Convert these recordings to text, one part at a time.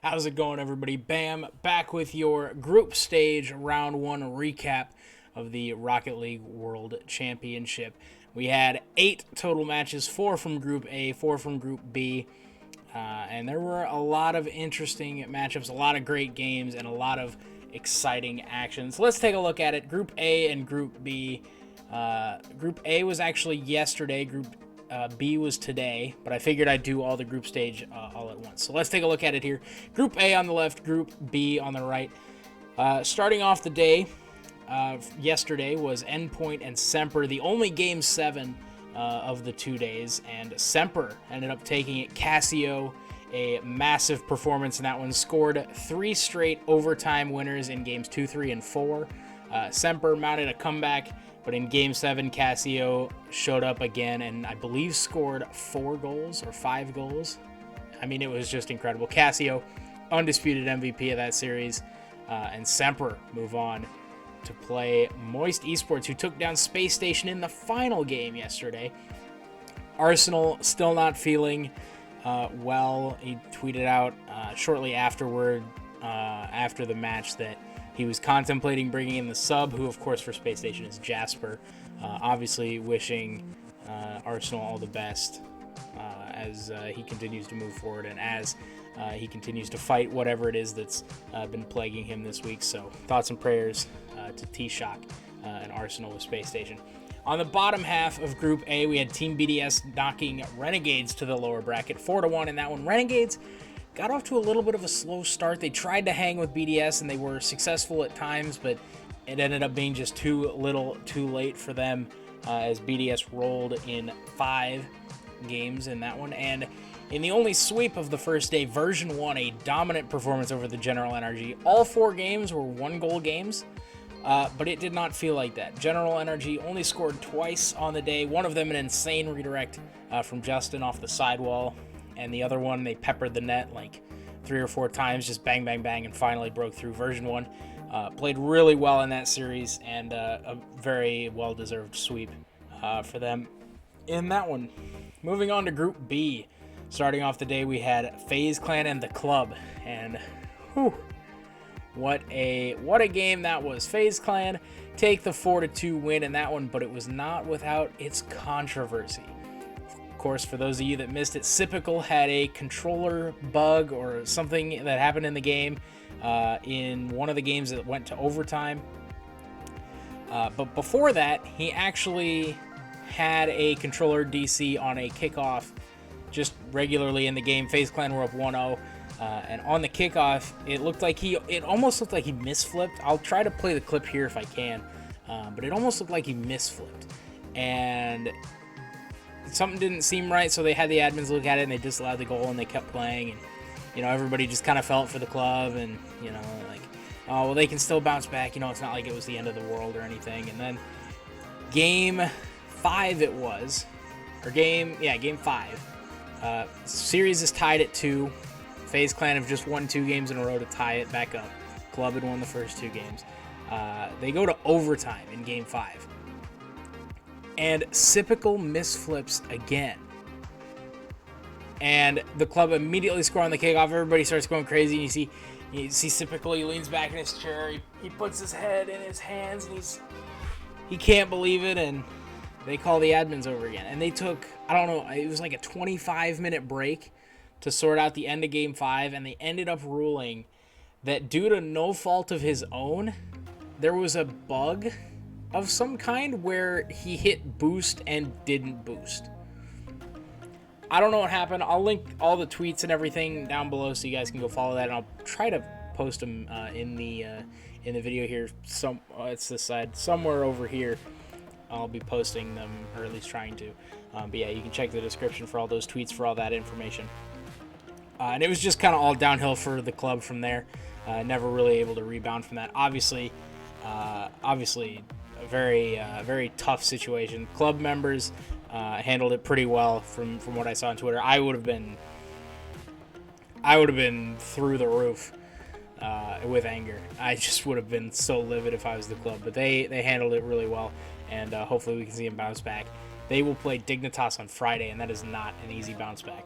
How's it going, everybody? Bam, back with your group stage round one recap of the Rocket League World Championship. We had 8 total matches, 4 from Group A, 4 from Group B, and there were a lot of interesting matchups, a lot of great games, and a lot of exciting action. So let's take a look at it. Group A and Group B. Group A was actually yesterday. Group B was today, but I figured I'd do all the group stage all at once. So let's take a look at it here. Group A on the left, Group B on the right. Starting off the day, yesterday was Endpoint and Semper, the only Game 7 of the 2 days, and Semper ended up taking it. Casio, a massive performance in that one, scored 3 straight overtime winners in Games 2, 3, and 4. Semper mounted a comeback, but in Game 7, Casio showed up again and I believe scored 4 goals or 5 goals. I mean, it was just incredible. Casio, undisputed MVP of that series, and Semper move on to play Moist Esports, who took down Space Station in the final game yesterday. Arsenal still not feeling well. He tweeted out shortly afterward, after the match, that he was contemplating bringing in the sub, who, of course, for Space Station is Jasper. Obviously wishing Arsenal all the best as he continues to move forward and as he continues to fight whatever it is that's been plaguing him this week. So thoughts and prayers to T-Shock and Arsenal with Space Station. On the bottom half of Group A, we had Team BDS knocking Renegades to the lower bracket, 4-1 in that one. Renegades got off to a little bit of a slow start. They tried to hang with BDS, and they were successful at times, but it ended up being just too little, too late for them as BDS rolled in 5 games in that one. And in the only sweep of the first day, Version 1, a dominant performance over the General Energy. All 4 games were 1-goal games, but it did not feel like that. General Energy only scored twice on the day, one of them an insane redirect from Justin off the sidewall, and the other one, they peppered the net like 3 or 4 times, just bang, bang, bang, and finally broke through. Version 1 played really well in that series, and a very well-deserved sweep for them in that one. Moving on to Group B. Starting off the day, we had FaZe Clan and the Club, and whew, what a game that was. FaZe Clan take the 4-2 win in that one, but it was not without its controversy. Of course, for those of you that missed it, Sipical had a controller bug or something that happened in the game in one of the games that went to overtime. But before that, he actually had a controller DC on a kickoff just regularly in the game. FaZe Clan were up 1-0, and on the kickoff, it almost looked like he misflipped. I'll try to play the clip here if I can, but it almost looked like he misflipped, and something didn't seem right, so they had the admins look at it, and they disallowed the goal, and they kept playing, and, everybody just kind of felt for the club, and, like, oh, well, they can still bounce back, it's not like it was the end of the world or anything. And then Game 5 it was, or Game 5. Series is tied at 2. FaZe Clan have just won 2 games in a row to tie it back up. Club had won the first 2 games. They go to overtime in Game 5. And Sipical misflips again. And the Club immediately score on the kickoff. Everybody starts going crazy. And you see Sipical, he leans back in his chair. He puts his head in his hands, and he can't believe it. And they call the admins over again. And they took, I don't know, it was like a 25-minute break to sort out the end of Game 5. And they ended up ruling that due to no fault of his own, there was a bug of some kind where he hit boost and didn't boost. I don't know what happened. I'll link all the tweets and everything down below so you guys can go follow that, and I'll try to post them in the video here. It's this side, somewhere over here. I'll be posting them, or at least trying to. But yeah, you can check the description for all those tweets for all that information. And it was just kind of all downhill for the Club from there. Never really able to rebound from that. Obviously, a very tough situation. Club members handled it pretty well from what I saw on Twitter. I would have been through the roof with anger. I just would have been so livid if I was the Club, but they handled it really well, and hopefully we can see them bounce back. They will play Dignitas on Friday, and that is not an easy bounce back.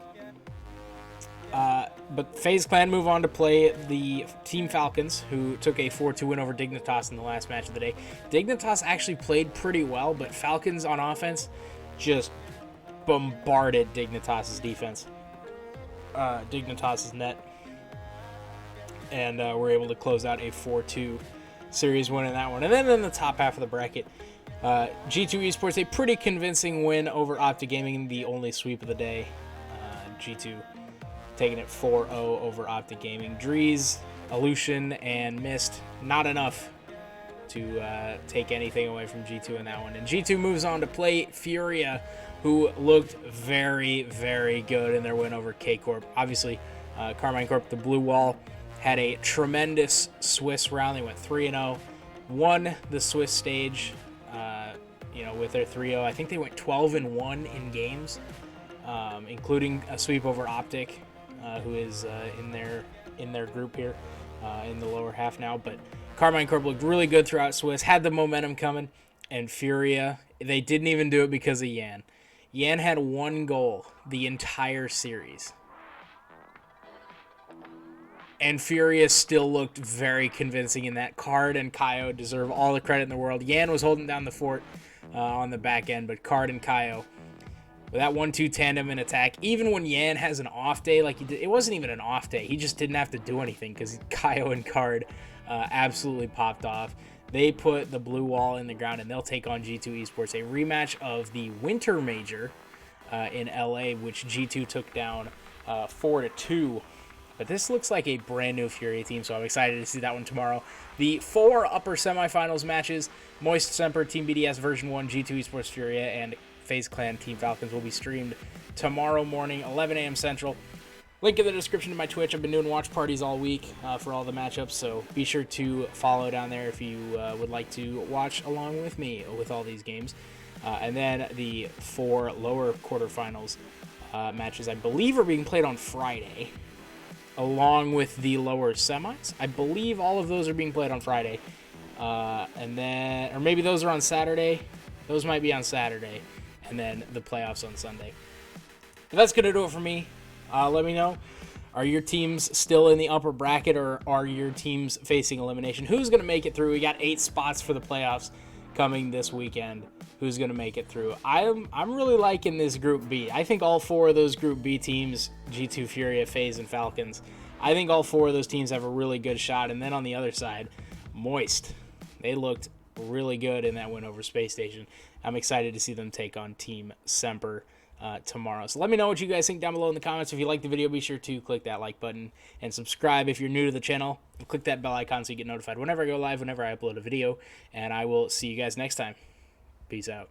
But FaZe Clan move on to play the Team Falcons, who took a 4-2 win over Dignitas in the last match of the day. Dignitas actually played pretty well, but Falcons on offense just bombarded Dignitas' defense. Dignitas' net. And were able to close out a 4-2 series win in that one. And then in the top half of the bracket, G2 Esports, a pretty convincing win over Optic Gaming, the only sweep of the day. G2 taking it 4-0 over Optic Gaming. Drees, Aleutian, and Mist, not enough to take anything away from G2 in that one. And G2 moves on to play Furia, who looked very, very good in their win over K-Corp. Obviously, Carmine Corp, the blue wall, had a tremendous Swiss round. They went 3-0, won the Swiss stage, with their 3-0. I think they went 12-1 in games, including a sweep over Optic, who is in their group here in the lower half now. But Carmine Corp looked really good throughout Swiss, had the momentum coming, and Furia, they didn't even do it because of Yan. Yan had one goal the entire series. And Furia still looked very convincing in that. Card and Kaio deserve all the credit in the world. Yan was holding down the fort on the back end, but Card and Kaio, with that 1-2 tandem in attack, even when Yan has an off day like he did, it wasn't even an off day. He just didn't have to do anything because Kaio and Card absolutely popped off. They put the blue wall in the ground, and they'll take on G2 Esports, a rematch of the Winter Major in LA, which G2 took down 4-2. But this looks like a brand new Furia team, so I'm excited to see that one tomorrow. The 4 upper semifinals matches, Moist Semper, Team BDS Version 1, G2 Esports Furia, and FaZe Clan Team Falcons will be streamed tomorrow morning, 11 a.m. Central. Link in the description to my Twitch. I've been doing watch parties all week for all the matchups, so be sure to follow down there if you would like to watch along with me with all these games. And then the 4 lower quarterfinals matches, I believe, are being played on Friday, along with the lower semis. I believe all of those are being played on Friday. And then, or maybe those are on Saturday. Those might be on Saturday. And then the playoffs on Sunday. But that's going to do it for me. Let me know. Are your teams still in the upper bracket, or are your teams facing elimination? Who's going to make it through? We got 8 spots for the playoffs coming this weekend. Who's going to make it through? I'm really liking this Group B. I think all 4 of those Group B teams, G2, Furia, FaZe, and Falcons, I think all 4 of those teams have a really good shot. And then on the other side, Moist. They looked really good in that win over Space Station. I'm excited to see them take on Team Semper tomorrow. So let me know what you guys think down below in the comments. If you like the video, be sure to click that like button and subscribe if you're new to the channel. And click that bell icon so you get notified whenever I go live, whenever I upload a video. And I will see you guys next time. Peace out.